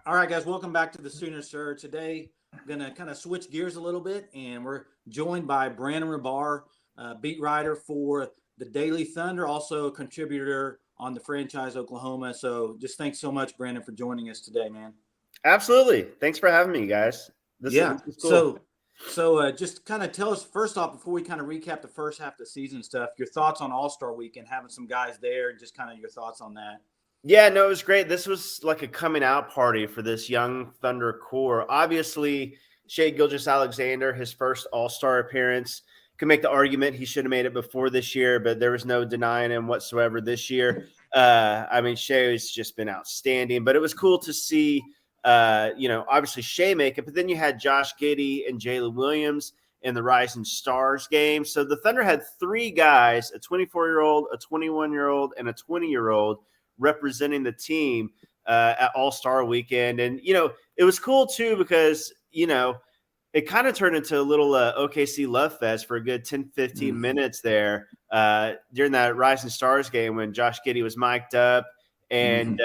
All right, guys, welcome back to the Sooner Sir. Today, I'm going to kind of switch gears a little bit, and we're joined by Brandon Rahbar, beat writer for the Daily Thunder, also a contributor on the franchise Oklahoma. So just thanks so much, Brandon, for joining us today, man. Absolutely. Thanks for having me, guys. This is Yeah. this is cool. So just kind of tell us first off, before we kind of recap the first half of the season stuff, your thoughts on All-Star Weekend, having some guys there, and just kind of your thoughts on that. Yeah, no, it was great. This was like a coming out party for this young Thunder core. Obviously, Shea Gilgeous-Alexander, his first All-Star appearance, could make the argument he should have made it before this year, but there was no denying him whatsoever this year. I mean, Shea has just been outstanding, but it was cool to see, obviously Shea make it, but then you had Josh Giddey and Jalen Williams in the Rising Stars game. So the Thunder had three guys, a 24-year-old, a 21-year-old, and a 20-year-old representing the team at All-Star Weekend. And, it was cool too because, it kind of turned into a little OKC love fest for a good 10, 15 minutes there during that Rising Stars game when Josh Giddey was mic'd up. And,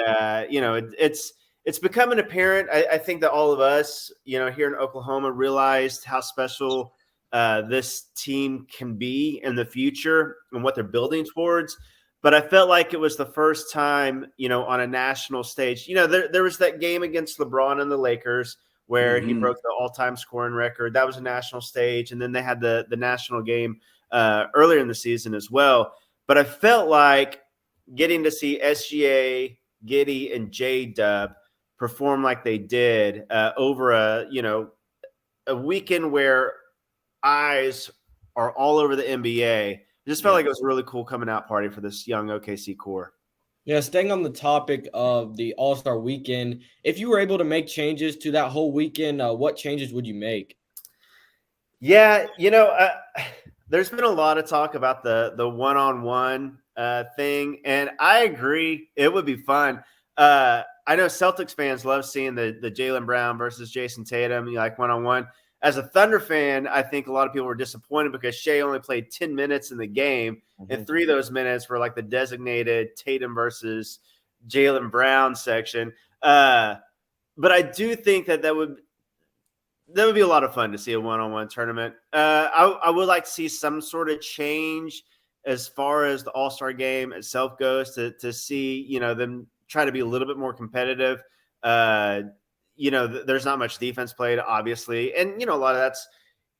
it's becoming apparent. I think that all of us, here in Oklahoma realized how special this team can be in the future and what they're building towards. But I felt like it was the first time, on a national stage. There was that game against LeBron and the Lakers where he broke the all-time scoring record. That was a national stage. And then they had the national game earlier in the season as well. But I felt like getting to see SGA, Giddey, and J-Dub perform like they did over a weekend where eyes are all over the NBA. I just felt like it was a really cool coming out party for this young OKC core. Yeah, staying on the topic of the All-Star Weekend, if you were able to make changes to that whole weekend, what changes would you make? Yeah, there's been a lot of talk about the one-on-one thing, and I agree it would be fun. I know Celtics fans love seeing the Jaylen Brown versus Jason Tatum, like one-on-one. As a Thunder fan, I think a lot of people were disappointed because Shea only played 10 minutes in the game, and 3 of those minutes were like the designated Tatum versus Jaylen Brown section. But I do think that would be a lot of fun to see a one-on-one tournament. I would like to see some sort of change as far as the All-Star game itself goes to see, them try to be a little bit more competitive. There's not much defense played, obviously. And, a lot of that's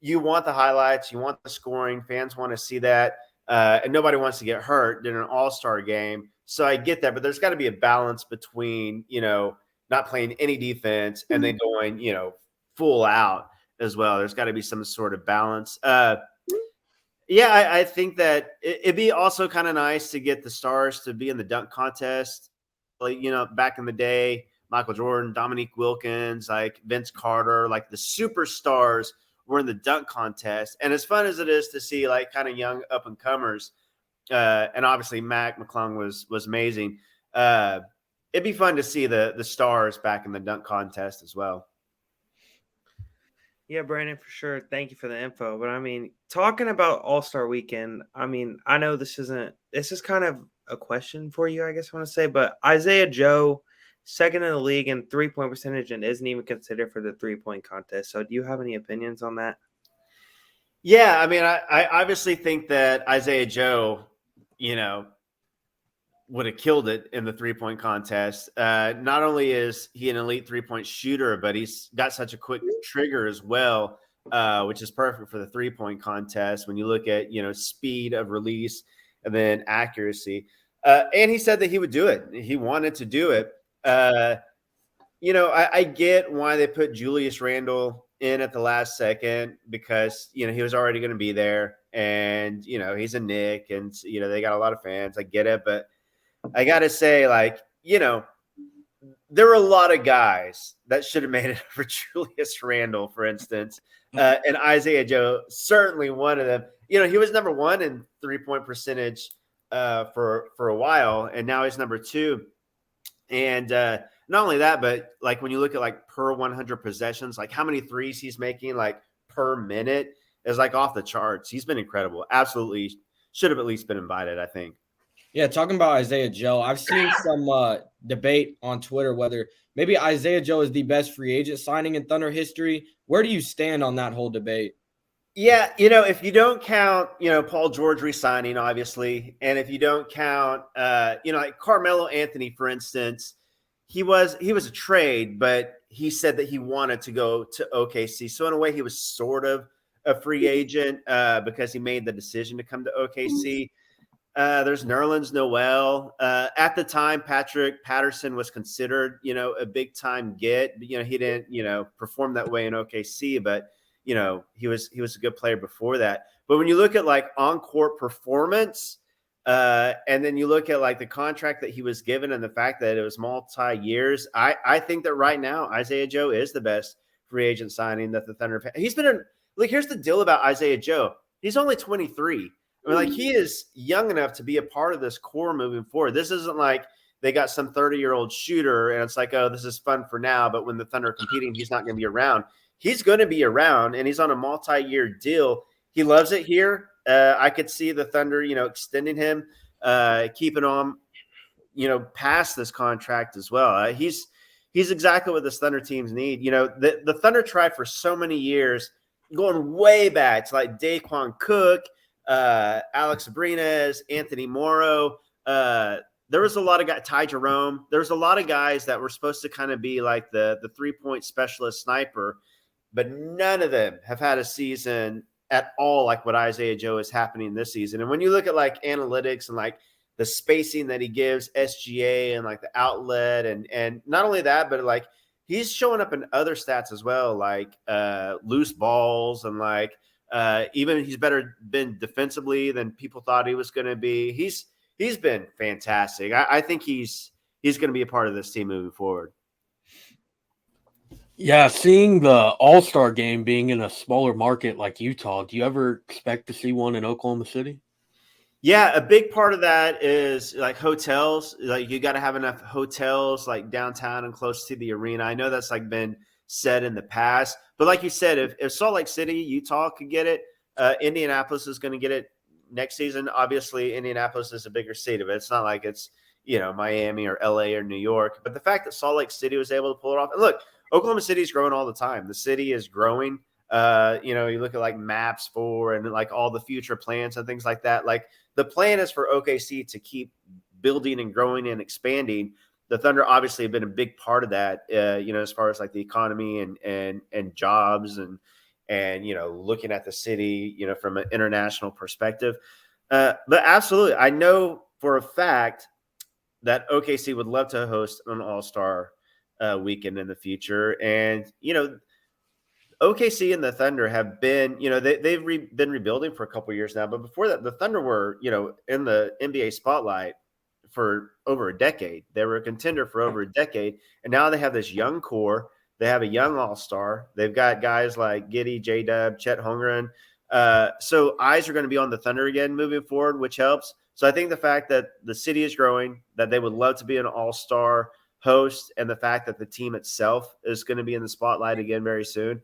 you want the highlights, you want the scoring. Fans want to see that. And nobody wants to get hurt during an all-star game. So I get that. But there's got to be a balance between, not playing any defense and then going, full out as well. There's got to be some sort of balance. I think that it'd be also kind of nice to get the stars to be in the dunk contest. Like, back in the day, Michael Jordan, Dominique Wilkins, like Vince Carter, like the superstars were in the dunk contest. And as fun as it is to see like kind of young up and comers, and obviously Mac McClung was amazing. It'd be fun to see the stars back in the dunk contest as well. Yeah, Brandon, for sure. Thank you for the info. But I mean, talking about All-Star Weekend, I mean, I know this is kind of a question for you, I guess I want to say, but Isaiah Joe, second in the league in 3-point percentage and isn't even considered for the 3-point contest. So do you have any opinions on that? Yeah, I mean, I obviously think that Isaiah Joe, would have killed it in the 3-point contest. Not only is he an elite 3-point shooter, but he's got such a quick trigger as well, which is perfect for the 3-point contest when you look at, speed of release and then accuracy. And he said that he would do it. He wanted to do it. I get why they put Julius Randle in at the last second because, he was already going to be there and, he's a Knick and, they got a lot of fans. I get it. But I got to say, like, there were a lot of guys that should have made it for Julius Randle, for instance, and Isaiah Joe, certainly one of them. He was number one in 3-point percentage for a while, and now he's number 2. And not only that, but like when you look at like per 100 possessions, like how many threes he's making like per minute is like off the charts. He's been incredible. Absolutely should have at least been invited, I think. Yeah, talking about Isaiah Joe, I've seen some debate on Twitter whether maybe Isaiah Joe is the best free agent signing in Thunder history. Where do you stand on that whole debate? Yeah, if you don't count, Paul George resigning, obviously, and if you don't count, like Carmelo Anthony, for instance, he was a trade, but he said that he wanted to go to OKC. So in a way, he was sort of a free agent because he made the decision to come to OKC. There's Nerlens Noel. At the time, Patrick Patterson was considered, a big time get. But, he didn't, perform that way in OKC, but he was a good player before that. But when you look at like on-court performance, and then you look at like the contract that he was given and the fact that it was multi-years, I think that right now Isaiah Joe is the best free agent signing that the Thunder. He's been here's the deal about Isaiah Joe. He's only 23. I mean, like he is young enough to be a part of this core moving forward. This isn't like they got some 30-year-old shooter and it's like, oh, this is fun for now, but when the Thunder are competing, he's not going to be around. He's going to be around, and he's on a multi-year deal. He loves it here. I could see the Thunder, extending him, keeping on, past this contract as well. He's exactly what this Thunder teams need. The Thunder tried for so many years, going way back to like Daquan Cook, Alex Abrines, Anthony Morrow. There was a lot of guys, Ty Jerome. There was a lot of guys that were supposed to kind of be like the 3-point specialist sniper, but none of them have had a season at all like what Isaiah Joe is happening this season. And when you look at like analytics and like the spacing that he gives SGA and like the outlet and not only that, but like he's showing up in other stats as well, like loose balls and like even he's been defensively than people thought he was going to be. He's been fantastic. I think he's going to be a part of this team moving forward. Yeah, seeing the All-Star Game being in a smaller market like Utah, do you ever expect to see one in Oklahoma City? Yeah, a big part of that is like hotels. Like you got to have enough hotels like downtown and close to the arena. I know that's like been said in the past, but like you said, if Salt Lake City, Utah could get it, Indianapolis is going to get it next season. Obviously, Indianapolis is a bigger city, but it's not like it's Miami or LA or New York. But the fact that Salt Lake City was able to pull it off, and look, Oklahoma City is growing all the time. The city is growing. You look at like maps for and like all the future plans and things like that. Like the plan is for OKC to keep building and growing and expanding. The Thunder obviously have been a big part of that, as far as like the economy and jobs and looking at the city, from an international perspective. But absolutely, I know for a fact that OKC would love to host an All-Star weekend in the future. And, OKC and the Thunder have been, they've been rebuilding for a couple of years now. But before that, the Thunder were, in the NBA spotlight for over a decade. They were a contender for over a decade. And now they have this young core. They have a young all-star. They've got guys like Giddey, J-Dub, Chet Holmgren. So eyes are going to be on the Thunder again moving forward, which helps. So I think the fact that the city is growing, that they would love to be an all-star host, and the fact that the team itself is going to be in the spotlight again very soon,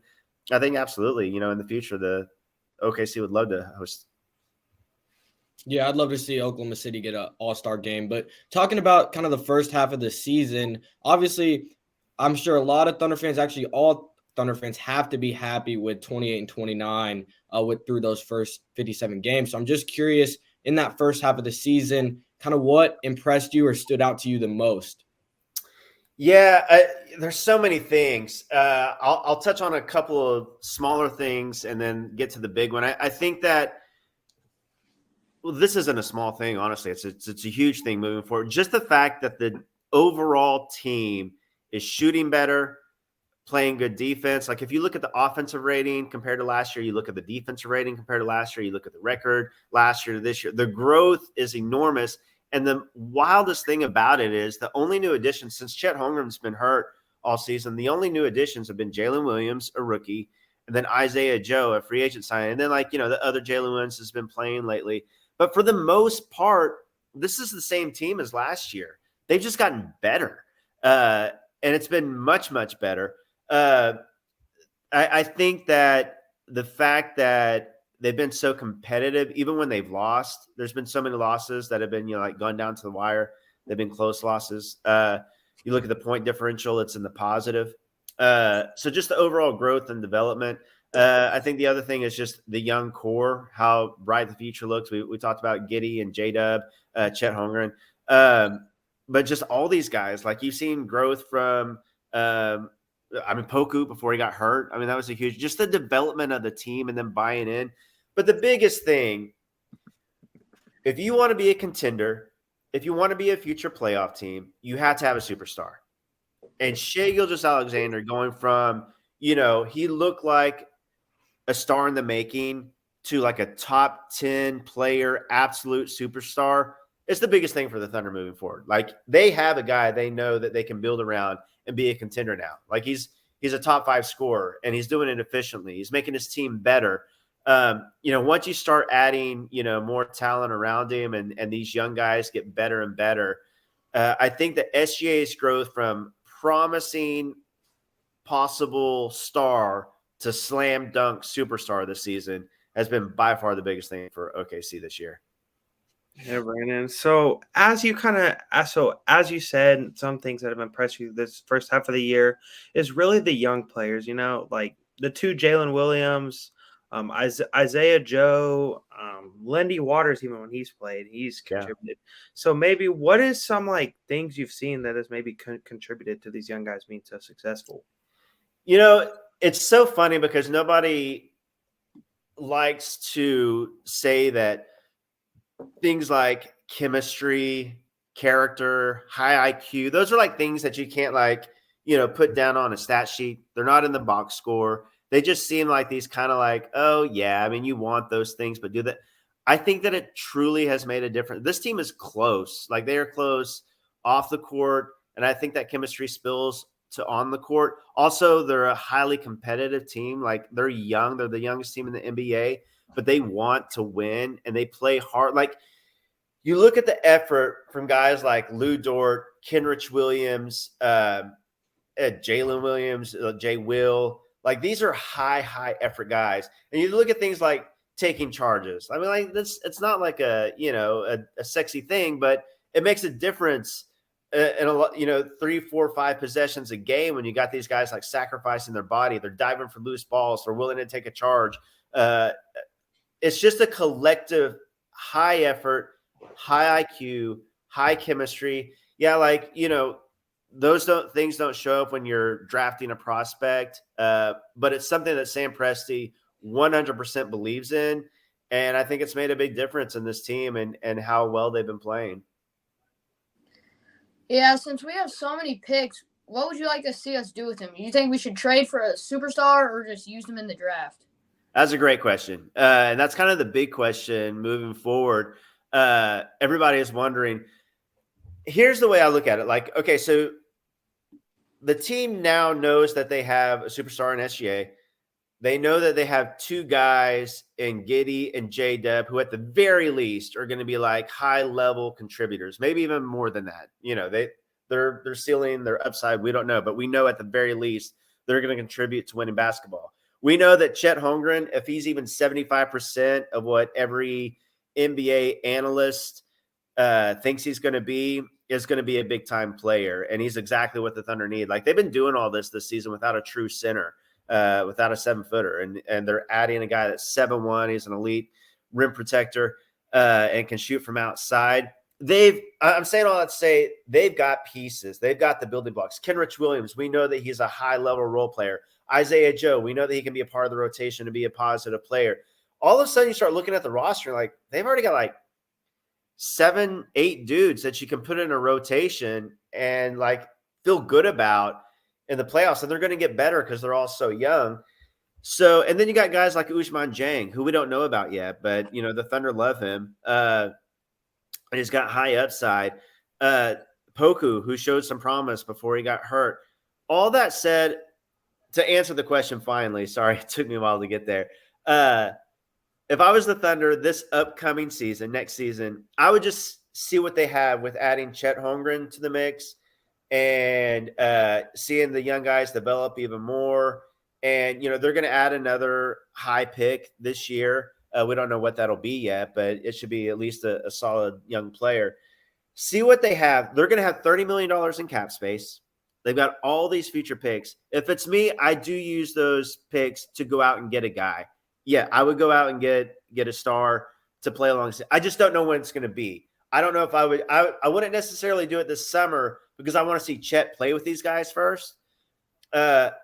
I think absolutely, in the future, the OKC would love to host. Yeah, I'd love to see Oklahoma City get an all-star game. But talking about kind of the first half of the season, obviously, I'm sure a lot of Thunder fans, actually all Thunder fans, have to be happy with 28 and 29 through those first 57 games. So I'm just curious, in that first half of the season, kind of what impressed you or stood out to you the most? Yeah, there's so many things. I'll touch on a couple of smaller things and then get to the big one. I think that, well, this isn't a small thing, honestly. It's a huge thing moving forward. Just the fact that the overall team is shooting better, playing good defense. Like if you look at the offensive rating compared to last year, you look at the defensive rating compared to last year, you look at the record last year to this year, the growth is enormous. And the wildest thing about it is the only new additions since Chet Holmgren's been hurt all season, the only new additions have been Jalen Williams, a rookie, and then Isaiah Joe, a free agent signing. And then the other Jalen Williams has been playing lately. But for the most part, this is the same team as last year. They've just gotten better. And it's been much, much better. I think that the fact that they've been so competitive, even when they've lost. There's been so many losses that have been, like gone down to the wire. They've been close losses. You look at the point differential, it's in the positive. So just the overall growth and development. I think the other thing is just the young core, how bright the future looks. We talked about Giddey and J-Dub, Chet Holmgren. But just all these guys, like you've seen growth from Poku before he got hurt. I mean, that was a huge, just the development of the team and then buying in. But the biggest thing, if you want to be a contender, if you want to be a future playoff team, you have to have a superstar. And Shai Gilgeous-Alexander going from, he looked like a star in the making to like a top 10 player, absolute superstar. It's the biggest thing for the Thunder moving forward. Like they have a guy they know that they can build around and be a contender now. Like he's a top 5 scorer and he's doing it efficiently. He's making his team better. Once you start adding, more talent around him and these young guys get better and better, I think that SGA's growth from promising possible star to slam dunk superstar this season has been by far the biggest thing for OKC this year. Yeah, Brandon. So as you said, some things that have impressed you this first half of the year is really the young players, like the 2 Jalen Williams, Isaiah Joe, Lindy Waters, even when he's played, he's contributed. Yeah. So maybe what is some like things you've seen that has maybe contributed to these young guys being so successful? It's so funny because nobody likes to say that things like chemistry, character, high IQ, those are like things that you can't put down on a stat sheet. They're not in the box score. They just seem like these kind of like, oh yeah, I mean, you want those things, but do that. I think that it truly has made a difference. This team is close. Like they are close off the court. And I think that chemistry spills to on the court. Also, they're a highly competitive team. Like they're young. They're the youngest team in the NBA, but they want to win and they play hard. Like you look at the effort from guys like Lou Dort, Kenrich Williams, Jalen Williams, Jay Will. Like these are high effort guys. And you look at things like taking charges. I mean, like this, it's not like a sexy thing, but it makes a difference in a lot, 3, 4, 5 possessions a game when you got these guys like sacrificing their body. They're diving for loose balls. They're willing to take a charge. It's just a collective high effort, high IQ, high chemistry. Yeah, those things don't show up when you're drafting a prospect, but it's something that Sam Presti 100% believes in, and I think it's made a big difference in this team and how well they've been playing. Yeah, since we have so many picks, what would you like to see us do with him? You think we should trade for a superstar or just use him in the draft? That's a great question. And that's kind of the big question moving forward. Everybody is wondering. Here's the way I look at it. Like, okay, so the team now knows that they have a superstar in SGA. They know that they have 2 guys in Giddey and J-Dub who at the very least are going to be like high-level contributors, maybe even more than that. Their ceiling, their upside, we don't know. But we know at the very least they're going to contribute to winning basketball. We know that Chet Holmgren, if he's even 75% of what every NBA analyst thinks he's going to be, is going to be a big-time player, and he's exactly what the Thunder need. Like, they've been doing all this season without a true center, without a 7-footer, and they're adding a guy that's 7'1". He's an elite rim protector and can shoot from outside. I'm saying all that to say they've got pieces. They've got the building blocks. Kenrich Williams, we know that he's a high-level role player. Isaiah Joe, we know that he can be a part of the rotation and be a positive player. All of a sudden, you start looking at the roster, like they've already got like 7, 8 dudes that you can put in a rotation and like feel good about in the playoffs, and they're going to get better because they're all so young. So, and then you got guys like Ousmane Dieng, who we don't know about yet, but the Thunder love him. And he's got high upside. Poku, who showed some promise before he got hurt. All that said, to answer the question finally, sorry, it took me a while to get there. If I was the Thunder this upcoming season, next season, I would just see what they have with adding Chet Holmgren to the mix and seeing the young guys develop even more. And, they're going to add another high pick this year. We don't know what that'll be yet, but it should be at least a solid young player. See what they have. They're going to have $30 million in cap space. They've got all these future picks. If it's me, I do use those picks to go out and get a guy. Yeah, I would go out and get a star to play alongside. I just don't know when it's going to be. I don't know if I would. I wouldn't necessarily do it this summer because I want to see Chet play with these guys first.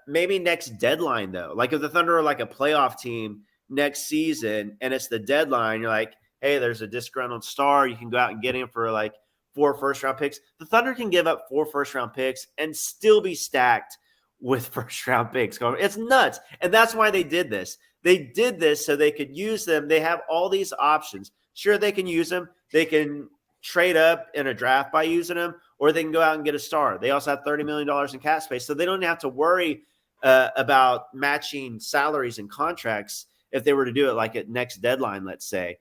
Maybe next deadline, though. Like if the Thunder are like a playoff team next season and it's the deadline, you're like, hey, there's a disgruntled star. You can go out and get him for like 4 first-round picks. The Thunder can give up 4 first-round picks and still be stacked with first-round picks. It's nuts. And that's why they did this. They did this so they could use them. They have all these options. Sure, they can use them. They can trade up in a draft by using them, or they can go out and get a star. They also have $30 million in cap space, so they don't have to worry about matching salaries and contracts if they were to do it like at next deadline, let's say.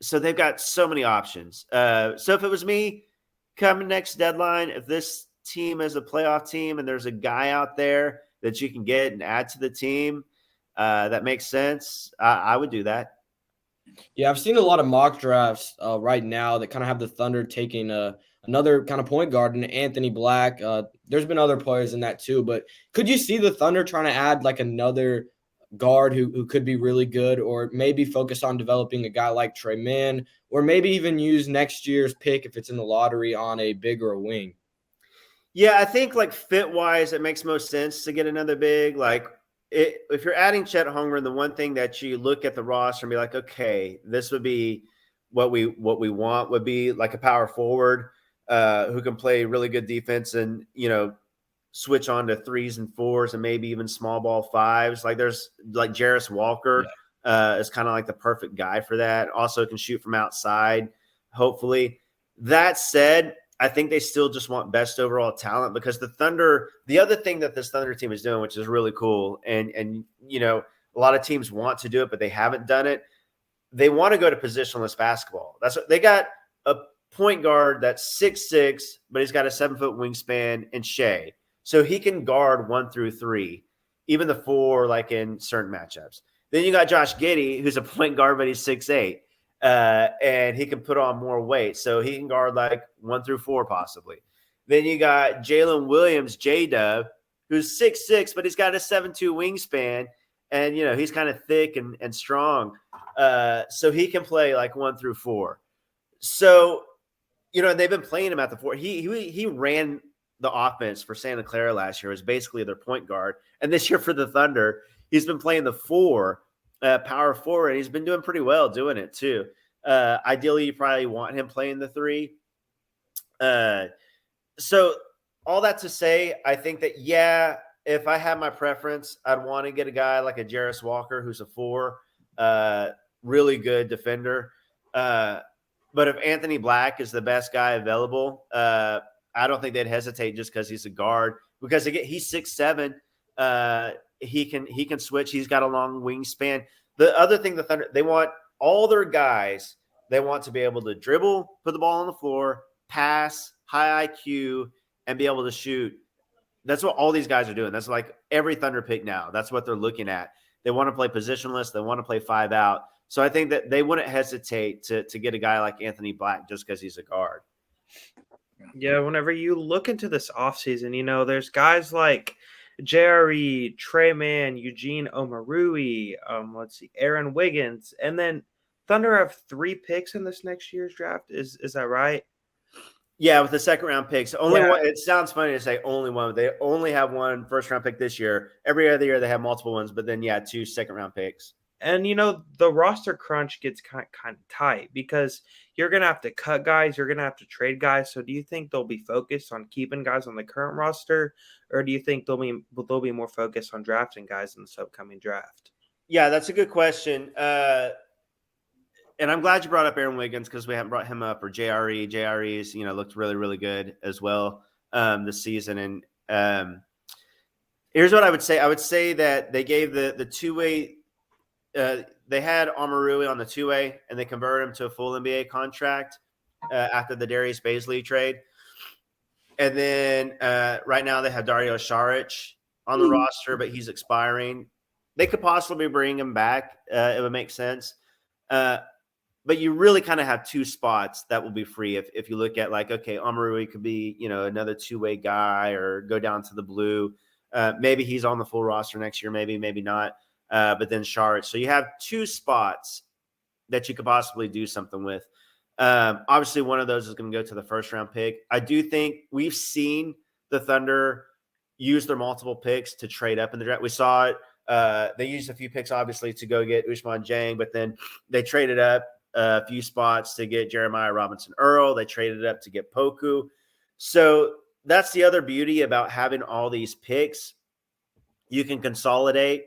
So they've got so many options. So if it was me coming next deadline, if this team is a playoff team and there's a guy out there that you can get and add to the team that makes sense, I would do that. Yeah, I've seen a lot of mock drafts right now that kind of have the Thunder taking another kind of point guard in Anthony Black. There's been other players in that too, but could you see the Thunder trying to add like another guard who could be really good, or maybe focus on developing a guy like Trey Mann, or maybe even use next year's pick if it's in the lottery on a big or a wing? Yeah, I think like fit-wise, it makes most sense to get another big. Like if you're adding Chet Holmgren, the one thing that you look at the roster and be like, okay, this would be what we want would be like a power forward who can play really good defense and, switch on to 3s and 4s and maybe even small ball 5s. Like there's like Jarris Walker is kind of like the perfect guy for that. Also can shoot from outside, hopefully. That said, I think they still just want best overall talent because the other thing that this Thunder team is doing, which is really cool, and a lot of teams want to do it, but they haven't done it. They want to go to positionless basketball. That's what they got, a point guard that's 6'6", but he's got a 7-foot wingspan, and Shea. So he can guard 1 through 3, even the 4, like in certain matchups. Then you got Josh Giddey, who's a point guard, but he's 6'8". And he can put on more weight. So he can guard like 1 through 4 possibly. Then you got Jalen Williams, J-Dub, who's 6'6", but he's got a 7'2" wingspan. And, he's kind of thick and strong. So he can play like 1 through 4. So, and they've been playing him at the 4. He ran the offense for Santa Clara last year. It was basically their point guard. And this year for the Thunder, he's been playing the 4. Power forward. He's been doing pretty well doing it too. Ideally, you probably want him playing the 3. So all that to say, I think that, if I had my preference, I'd want to get a guy like a Jarris Walker, who's a 4, really good defender. But if Anthony Black is the best guy available, I don't think they'd hesitate just because he's a guard. Because again, he's 6'7". He can switch. He's got a long wingspan. The other thing the Thunder, they want all their guys, they want to be able to dribble, put the ball on the floor, pass, high IQ, and be able to shoot. That's what all these guys are doing. That's like every Thunder pick now. That's what they're looking at. They want to play positionless. They want to play 5 out. So I think that they wouldn't hesitate to get a guy like Anthony Black just because he's a guard. Yeah, whenever you look into this offseason, there's guys like JRE, Trey Mann, Eugene Omarui, Aaron Wiggins, and then Thunder have 3 picks in this next year's draft. Is that right? Yeah, with the second round picks. Only one. It sounds funny to say only one. They only have 1 first round pick this year. Every other year they have multiple ones, but then 2 second round picks. And the roster crunch gets kind of tight because you're gonna have to cut guys, you're gonna have to trade guys. So do you think they'll be focused on keeping guys on the current roster, or do you think they'll be more focused on drafting guys in this upcoming draft? Yeah, that's a good question. And I'm glad you brought up Aaron Wiggins because we haven't brought him up, or JRE. JRE's looked really, really good as well this season. And here's what I would say. I would say that they gave the two-way. They had Omarui on the 2-way, and they converted him to a full NBA contract after the Darius Bazley trade. And then right now they have Dario Saric on the roster, but he's expiring. they could possibly bring him back. It would make sense. But you really kind of have two spots that will be free. If you look at like, okay, Omarui could be, another two-way guy or go down to the blue. Maybe he's on the full roster next year, maybe not. But then Sharp. So you have two spots that you could possibly do something with. Obviously, one of those is going to go to the first-round pick. I do think we've seen the Thunder use their multiple picks to trade up in the draft. We saw it. They used a few picks, obviously, to go get Ousmane Dieng, but then they traded up a few spots to get Jeremiah Robinson-Earl. They traded up to get Poku. So that's the other beauty about having all these picks. You can consolidate.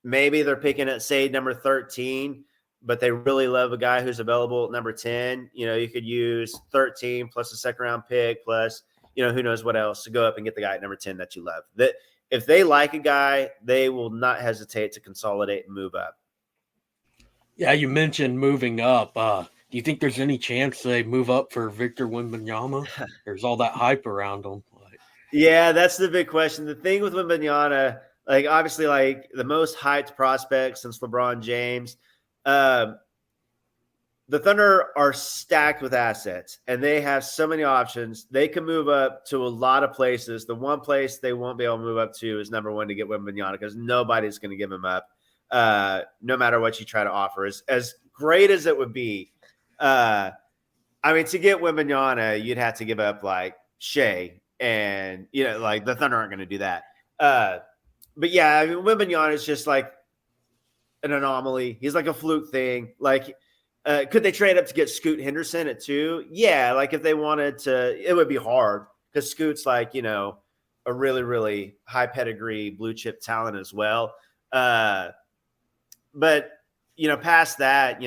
Maybe they're picking at, say, number 13, but they really love a guy who's available at number 10. You could use 13 plus a second-round pick plus, who knows what else to go up and get the guy at number 10 that you love. That if they like a guy, they will not hesitate to consolidate and move up. Yeah, you mentioned moving up. Do you think there's any chance they move up for Victor Wembanyama? There's all that hype around him. Yeah, that's the big question. The thing with Wembanyama, obviously, the most hyped prospect since LeBron James, the Thunder are stacked with assets, and they have so many options. They can move up to a lot of places. The one place they won't be able to move up to is number 1 to get Wembanyama, because nobody's going to give him up. No matter what you try to offer, as great as it would be. To get Wembanyama, you'd have to give up Shea, and the Thunder aren't going to do that. But yeah, Wembanyama is just an anomaly. He's like a fluke thing. Could they trade up to get Scoot Henderson at 2? Yeah, if they wanted to, it would be hard because Scoot's a really, really high pedigree blue chip talent as well. But, past that,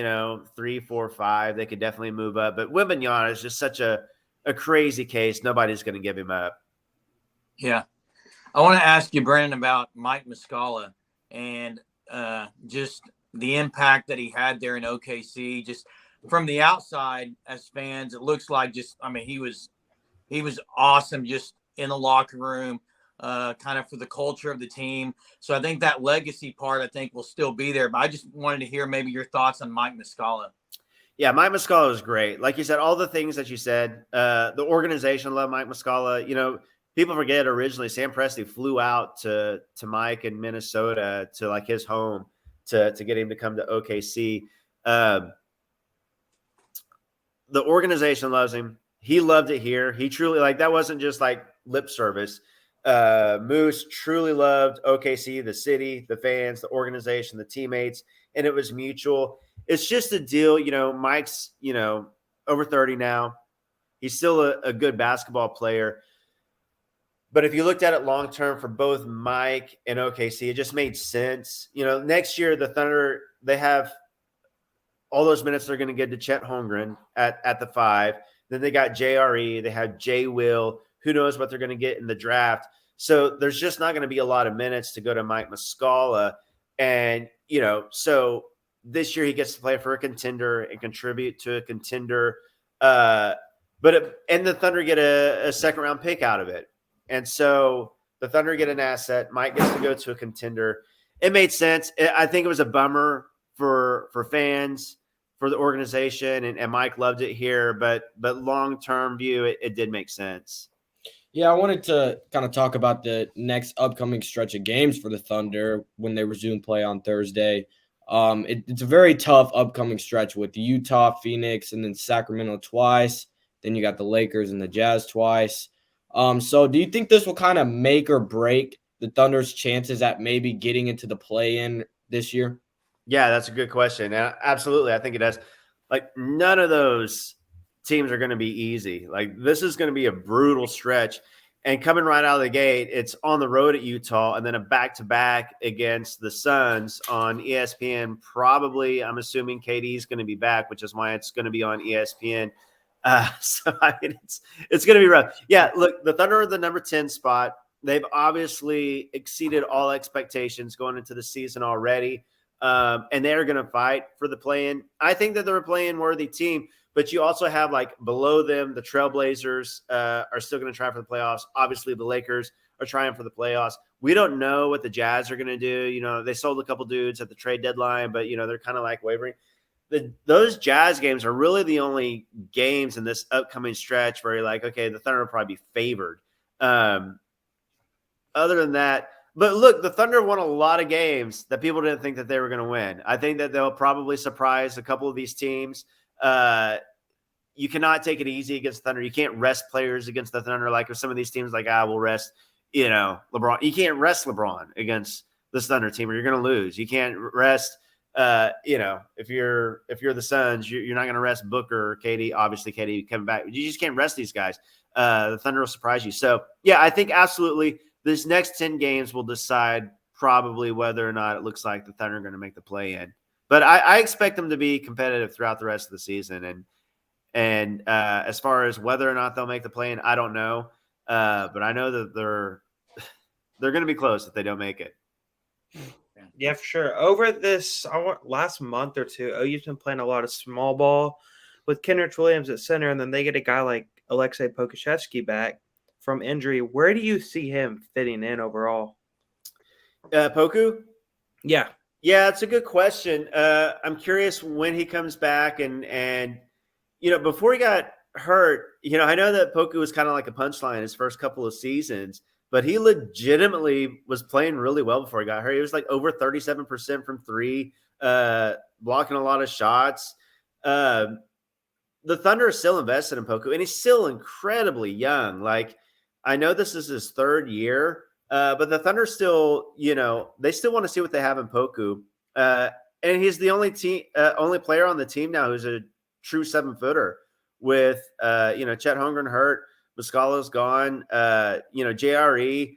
3, 4, 5, they could definitely move up. But Wembanyama is just such a crazy case. Nobody's going to give him up. Yeah. I want to ask you, Brandon, about Mike Mascala and just the impact that he had there in OKC. Just from the outside as fans, it looks like he was awesome just in the locker room. Kind of for the culture of the team. So I think that legacy part, will still be there. But I just wanted to hear maybe your thoughts on Mike Mascala. Yeah, Mike Mascala was great. Like you said, all the things that you said, the organization loved Mike Mascala. People forget originally Sam Presti flew out to Mike in Minnesota to his home to get him to come to OKC. The organization loves him. He loved it here. He truly that wasn't just lip service. Moose truly loved OKC, the city, the fans, the organization, the teammates, and it was mutual. It's just a deal. Mike's, over 30 now. He's still a good basketball player. But if you looked at it long-term for both Mike and OKC, it just made sense. Next year, the Thunder, they have all those minutes they're going to get to Chet Holmgren at the 5. Then they got JRE. They have Jay Will. Who knows what they're going to get in the draft. So there's just not going to be a lot of minutes to go to Mike Mascala. And, so this year he gets to play for a contender and contribute to a contender. And the Thunder get a second-round pick out of it. And so the Thunder get an asset. Mike gets to go to a contender. It made sense. I think it was a bummer for fans, for the organization, and Mike loved it here. But long-term view, it did make sense. Yeah, I wanted to kind of talk about the next upcoming stretch of games for the Thunder when they resume play on Thursday. It's a very tough upcoming stretch with Utah, Phoenix, and then Sacramento twice. Then you got the Lakers and the Jazz twice. So do you think this will kind of make or break the Thunder's chances at maybe getting into the play-in this year? Yeah, that's a good question. Absolutely, I think it does. None of those teams are going to be easy. This is going to be a brutal stretch. And coming right out of the gate, it's on the road at Utah and then a back-to-back against the Suns on ESPN. Probably, I'm assuming KD is going to be back, which is why it's going to be on ESPN. It's going to be rough. Yeah, look, the Thunder are the number 10 spot. They've obviously exceeded all expectations going into the season already. And they're going to fight for the play-in. I think that they're a play-in worthy team. But you also have below them, the Trailblazers are still going to try for the playoffs. Obviously, the Lakers are trying for the playoffs. We don't know what the Jazz are going to do. You know, they sold a couple dudes at the trade deadline, but, you know, they're kind of like wavering. Those Jazz games are really the only games in this upcoming stretch where you're like, okay, the Thunder will probably be favored. Other than that, but look, the Thunder won a lot of games that people didn't think that they were going to win. I think that they'll probably surprise a couple of these teams. You cannot take it easy against the Thunder. You can't rest players against the Thunder. Like if some of these teams like, we'll rest, you know, LeBron. You can't rest LeBron against this Thunder team or you're going to lose. You can't rest, you know, if you're the Suns, you're not going to rest Booker or KD. Obviously, KD coming back. You just can't rest these guys. The Thunder will surprise you. So, yeah, I think absolutely this next 10 games will decide probably whether or not it looks like the Thunder are going to make the play-in. But I expect them to be competitive throughout the rest of the season. And as far as whether or not they'll make the play-in, I don't know. But I know that they're going to be close if they don't make it. Yeah, for sure. Over this last month or two, OU's been playing a lot of small ball with Kenrich Williams at center, and then they get a guy like Aleksej Pokuszky back from injury. Where do you see him fitting in overall? Poku? Yeah. Yeah, it's a good question. I'm curious when he comes back and you know, before he got hurt, you know, I know that Poku was kind of like a punchline his first couple of seasons, but he legitimately was playing really well before he got hurt. He was like over 37% from three, blocking a lot of shots. The Thunder are still invested in Poku, and he's still incredibly young. Like, I know this is his third year, but the Thunder still, you know, they still want to see what they have in Poku. And he's the only player on the team now who's a true 7-footer with, you know, Chet Holmgren hurt. Mascala's gone. You know, JRE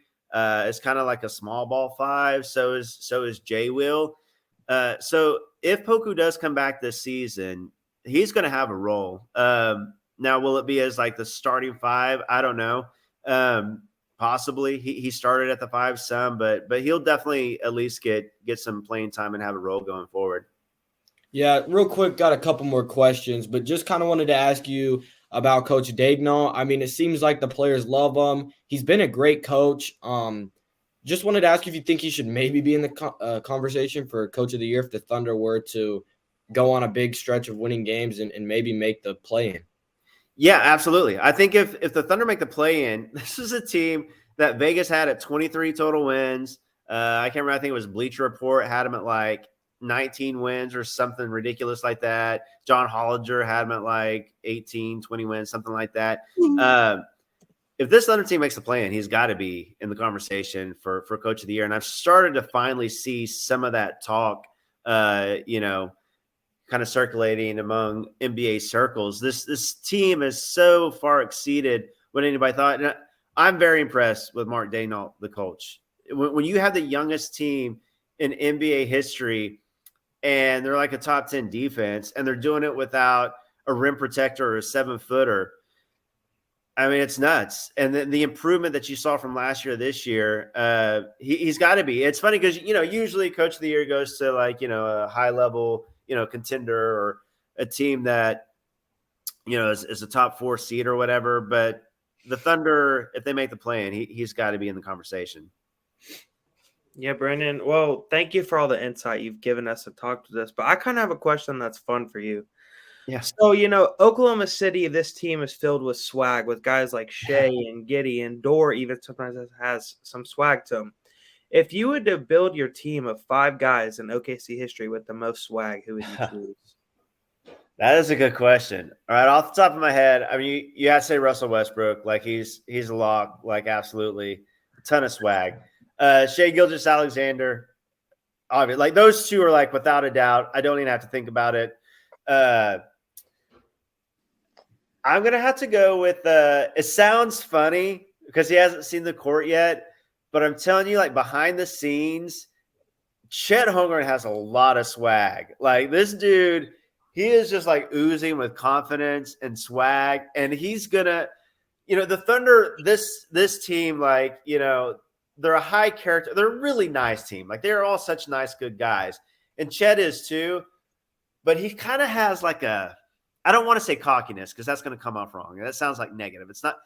is kind of like a small ball 5. So is J Will. So if Poku does come back this season, he's going to have a role. Now, will it be as like the starting 5? I don't know. Possibly. He started at the 5 some, but he'll definitely at least get some playing time and have a role going forward. Yeah, real quick, got a couple more questions, but just kind of wanted to ask you about Coach Daigneault. I mean, it seems like the players love him. He's been a great coach. Just wanted to ask you if you think he should maybe be in the conversation for Coach of the Year if the Thunder were to go on a big stretch of winning games and maybe make the play-in. Yeah, absolutely. I think if the Thunder make the play-in, this is a team that Vegas had at 23 total wins. I can't remember. I think it was Bleacher Report had him at like 19 wins or something ridiculous like that. John Hollinger had him at like 18, 20 wins, something like that. If this Thunder team makes the play-in, he's got to be in the conversation for Coach of the Year. And I've started to finally see some of that talk, you know, kind of circulating among NBA circles. This team has so far exceeded what anybody thought. And I'm very impressed with Mark Daigneault, the coach. When you have the youngest team in NBA history and they're like a top 10 defense and they're doing it without a rim protector or a 7-footer, I mean, it's nuts. And the improvement that you saw from last year, this year, he's got to be. It's funny because, you know, usually Coach of the Year goes to like, you know, a high level, you know, contender or a team that, you know, is a top 4 seed or whatever. But the Thunder, if they make the play-in, he's got to be in the conversation. Yeah, Brandon. Well, thank you for all the insight you've given us to talk to this. But I kind of have a question that's fun for you. Yeah. So, you know, Oklahoma City, this team is filled with swag with guys like Shea and Giddey and Dort even sometimes has some swag to them. If you were to build your team of 5 guys in OKC history with the most swag, who would you choose? That is a good question. All right, off the top of my head, I mean, you got to say Russell Westbrook. Like he's a lock, like absolutely a ton of swag. Shea Gilgeous-Alexander, obviously, like those two are like without a doubt. I don't even have to think about it. I'm gonna have to go with. It sounds funny because he hasn't seen the court yet, but I'm telling you, like behind the scenes, Chet Holmgren has a lot of swag. Like this dude, he is just like oozing with confidence and swag, and he's gonna, you know, the Thunder. This team, like, you know, they're a high character. They're a really nice team. Like they're all such nice, good guys, and Chet is too. But he kind of has like a, I don't want to say cockiness because that's going to come off wrong. That sounds like negative. It's not.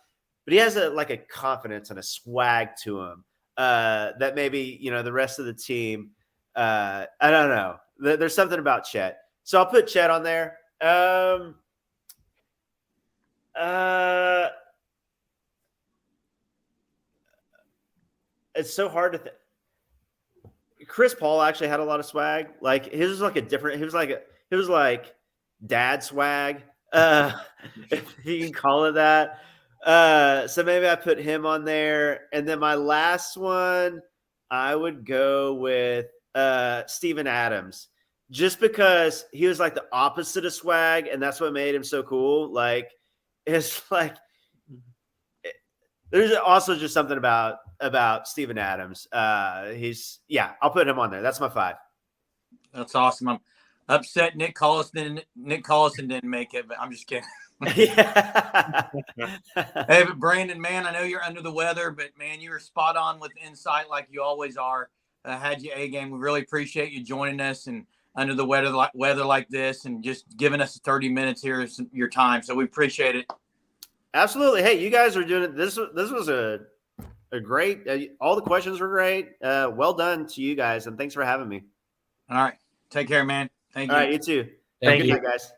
but he has a confidence and a swag to him that maybe, the rest of the team, I don't know. There's something about Chet. So I'll put Chet on there. It's so hard to think. Chris Paul actually had a lot of swag. Like his was it was like dad swag. If you can call it that. So maybe I put him on there. And then my last one, I would go with Steven Adams. Just because he was like the opposite of swag, and that's what made him so cool. Like it's like there's also just something about Steven Adams. I'll put him on there. That's my 5. That's awesome. I'm upset Nick Collison didn't make it, but I'm just kidding. Yeah. Hey, but Brandon, man, I know you're under the weather, but man, you were spot on with insight like you always are. Had your A game. We really appreciate you joining us and under the weather like this and just giving us 30 minutes here, your time. So we appreciate it. Absolutely. Hey, you guys are doing it. This was a great, all the questions were great. Well done to you guys. And thanks for having me. All right. Take care, man. Thank you. All right. You too. Thank Good you. night, guys.